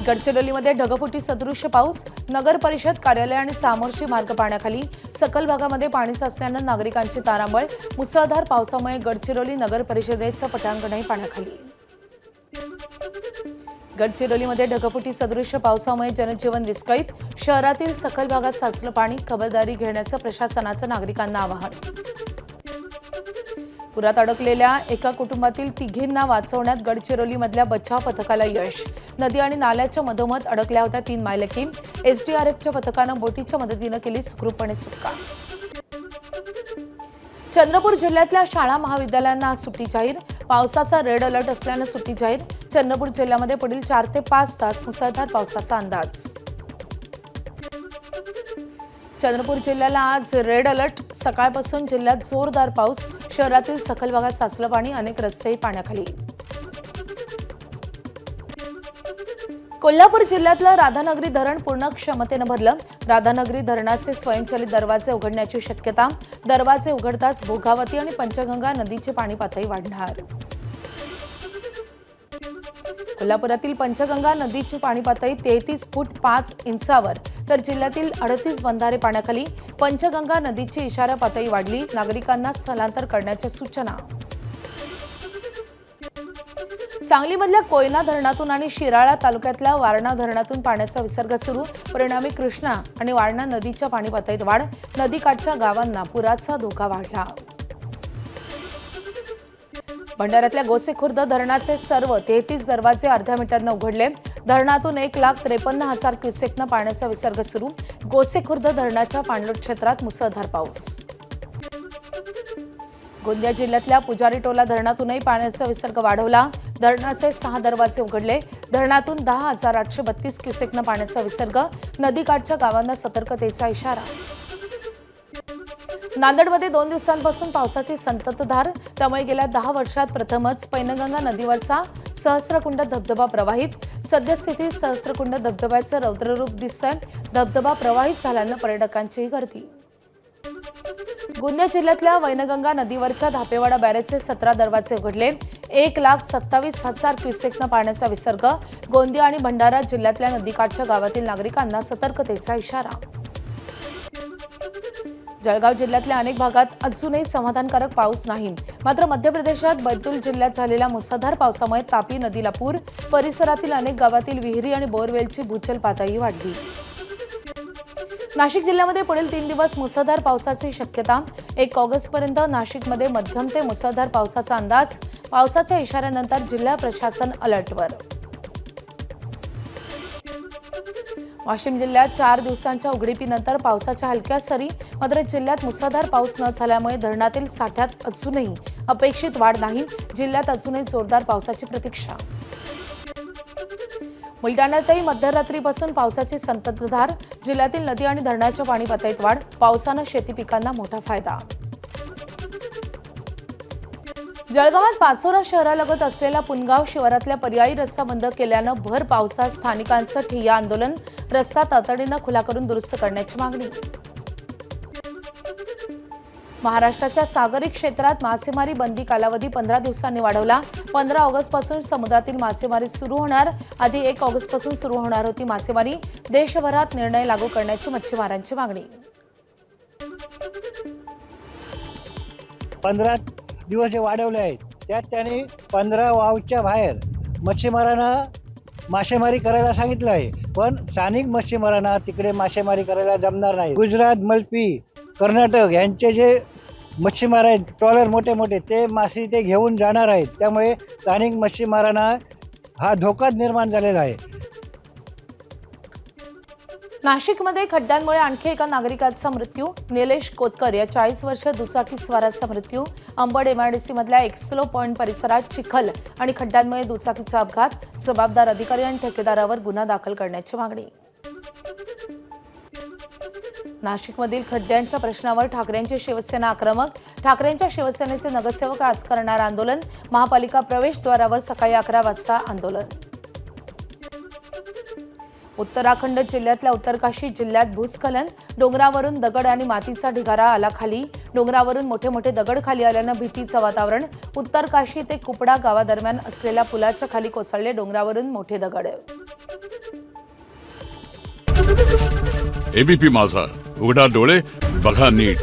गडचिरोलीमध्ये ढगफुटी सदृश्य पाऊस, नगर परिषद कार्यालय आणि चामोर्शी मार्ग पाण्याखाली, सखल भागामध्ये पाणी साचल्यानं नागरिकांची तारांबळ, मुसळधार पावसामुळे गडचिरोली नगर परिषदेचं पटांगणही पाण्याखाली। गडचिरोलीमध्ये ढगफुटी सदृश्य पावसामुळे जनजीवन विस्कळीत, शहरातील सखल भागात साचलं पाणी, खबरदारी घेण्याचं प्रशासनाचं नागरिकांना आवाहन। पुरात अडकलेल्या एका कुटुंबातील तिघींना वाचवण्यात गडचिरोलीमधल्या बचाव पथकाला यश। नदी आणि नाल्याच्या मधोमध अडकल्या होत्या 3 मायलेकी। एसडीआरएफच्या पथकानं बोटीच्या मदतीनं केली सुखरूपपणे सुटका। चंद्रपूर जिल्ह्यातल्या शाळा महाविद्यालयांना आज सुट्टी जाहीर, पावसाचा रेड अलर्ट असल्यानं सुट्टी जाहीर। चंद्रपूर जिल्ह्यामध्ये पुढील 4 ते 5 तास मुसळधार पावसाचा अंदाज। चंद्रपूर जिल्ह्याला आज रेड अलर्ट, सकाळपासून जिल्ह्यात जोरदार पाऊस, शहरातील सखल भागात साचलं पाणी, अनेक रस्तेही पाण्याखाली। कोल्हापूर जिल्ह्यातलं राधानगरी धरण पूर्ण क्षमतेनं भरलं, राधानगरी धरणाचे स्वयंचलित दरवाजे उघडण्याची शक्यता, दरवाजे उघडताच भोगावती आणि पंचगंगा नदीची पाणी पातळी वाढणार। कोल्हापुरातील पंचगंगा नदीची पाणी पातळी 33 फूट 5 इंचावर, तर जिल्ह्यातील 38 बंधारे पाण्याखाली, पंचगंगा नदीची इशारा पातळी वाढली, नागरिकांना स्थलांतर करण्याच्या सूचना। सांगलीमधल्या कोयना धरणातून आणि शिराळा तालुक्यातल्या वारणा धरणातून पाण्याचा विसर्ग सुरू, परिणामी कृष्णा आणि वारणा नदीच्या पाणी पातळीत वाढ, नदीकाठच्या गावांना पुराचा धोका वाढला। भंडाऱ्यातल्या गोसेखुर्द धरणाचे सर्व 33 दरवाजे अर्ध्या मीटरनं उघडले, धरणातून 1,53,000 क्युसेकनं पाण्याचा विसर्ग सुरू, गोसेखुर्द धरणाच्या पाणलोट क्षेत्रात मुसळधार पाऊस। गोंदिया जिल्ह्यातल्या पुजारी टोला धरणातूनही पाण्याचा विसर्ग वाढवला, धरणाचे 6 दरवाजे उघडले, धरणातून 10,832 क्युसेकनं पाण्याचा विसर्ग, नदीकाठच्या गावांना सतर्कतेचा इशारा। नांदेडमध्ये 2 दिवसांपासून पावसाची संततधार, त्यामुळे गेल्या 10 वर्षात प्रथमच पैनगंगा नदीवरचा सहस्रकुंड धबधबा प्रवाहित, सद्यस्थितीत सहस्रकुंड धबधब्याचं रौद्ररूप दिसतंय, धबधबा प्रवाहित झाल्यानं पर्यटकांचीही गर्दी। गोंदिया जिल्ह्यातल्या वैनगंगा नदीवरच्या धापेवाडा बॅरेजचे 17 दरवाजे उघडले, 1,27,000 क्युसेकनं पाण्याचा विसर्ग, गोंदिया आणि भंडारा जिल्ह्यातल्या नदीकाठच्या गावातील नागरिकांना सतर्कतेचा इशारा। जळगाव जिल्ह्यातल्या अनेक भागात अजूनही समाधानकारक पाऊस नाही, मात्र मध्य प्रदेशात बैतूल जिल्ह्यात झालेल्या मुसळधार पावसामुळे तापी नदीला पूर, परिसरातील अनेक गावातील विहिरी आणि बोरवेलची भूजल पातळी वाढली। नाशिक जिल्ह्यामध्ये पुढील 3 दिवस मुसळधार पावसाची शक्यता, 1 ऑगस्टपर्यंत नाशिकमध्ये मध्यम ते मुसळधार पावसाचा अंदाज, पावसाच्या इशाऱ्यानंतर जिल्हा प्रशासन अलर्टवर। वाशिम जिल्ह्यात 4 दिवसांच्या उघडीपीनंतर पावसाच्या हलक्या सरी, मात्र जिल्ह्यात मुसळधार पाऊस न झाल्यामुळे धरणातील साठ्यात अजूनही अपेक्षित वाढ नाही, जिल्ह्यात अजूनही जोरदार पावसाची प्रतीक्षा। बुलढाण्यातही मध्यरात्रीपासून पावसाची संततधार, जिल्ह्यातील नदी आणि धरणाच्या पाणी पातळीत वाढ, पावसानं शेती पिकांना मोठा फायदा। जळगावात पाचोरा शहरालगत असलेला पुनगाव शिवारातल्या पर्यायी रस्ता बंद केल्यानं भर पावसात स्थानिकांचं ठिय्या आंदोलन, रस्ता तातडीनं खुला करून दुरुस्त करण्याची मागणी। महाराष्ट्राच्या सागरी क्षेत्रात मासेमारी बंदी कालावधी 15 दिवसांनी वाढवला, 15 ऑगस्टपासून समुद्रातील मासेमारी सुरू होणार, आधी 1 ऑगस्टपासून सुरू होणार होती मासेमारी, देशभरात निर्णय लागू करण्याची मच्छीमारांची मागणी। 15 दिवस जे वाढवले आहेत त्यात त्यांनी 15 वावच्या बाहेर मच्छीमारांना मासेमारी करायला सांगितलं आहे, पण स्थानिक मच्छीमारांना तिकडे मासेमारी करायला जमणार नाही। गुजरात, मलपी, कर्नाटक यांचे जे मच्छीमार आहेत, ट्रॉलर मोठे मोठे, ते मासे ते घेऊन जाणार आहेत, त्यामुळे स्थानिक मच्छीमारांना हा धोका निर्माण झालेला आहे। नाशिकमध्ये खड्ड्यांमुळे आणखी एका नागरिकाचा मृत्यू, निलेश कोतकर या 40 वर्षीय दुचाकी स्वाराचा मृत्यू, अंबड MIDC मधल्या एक्सलो पॉइंट परिसरात चिखल आणि खड्ड्यांमुळे दुचाकीचा अपघात, जबाबदार अधिकारी आणि ठेकेदारावर गुन्हा दाखल करण्याची मागणी। नाशिकमधील खड्ड्यांच्या प्रश्नावर ठाकरेंची शिवसेना आक्रमक, ठाकरेंच्या शिवसेनेचे नगरसेवक आज करणार आंदोलन, महापालिका प्रवेशद्वारावर सकाळी 11 वाजता आंदोलन। उत्तराखंड जिल्ह्यातल्या उत्तरकाशी जिल्ह्यात भूस्खलन, डोंगरावरून दगड आणि मातीचा ढिगारा आला खाली, डोंगरावरून मोठे मोठे दगड खाली आल्यानं भीतीचं वातावरण, उत्तरकाशी ते कुपडा गावादरम्यान असलेल्या पुलाच्या खाली कोसळले डोंगरावरून मोठे दगड। एबीपी माझा, उघडा डोळे बघा नीट.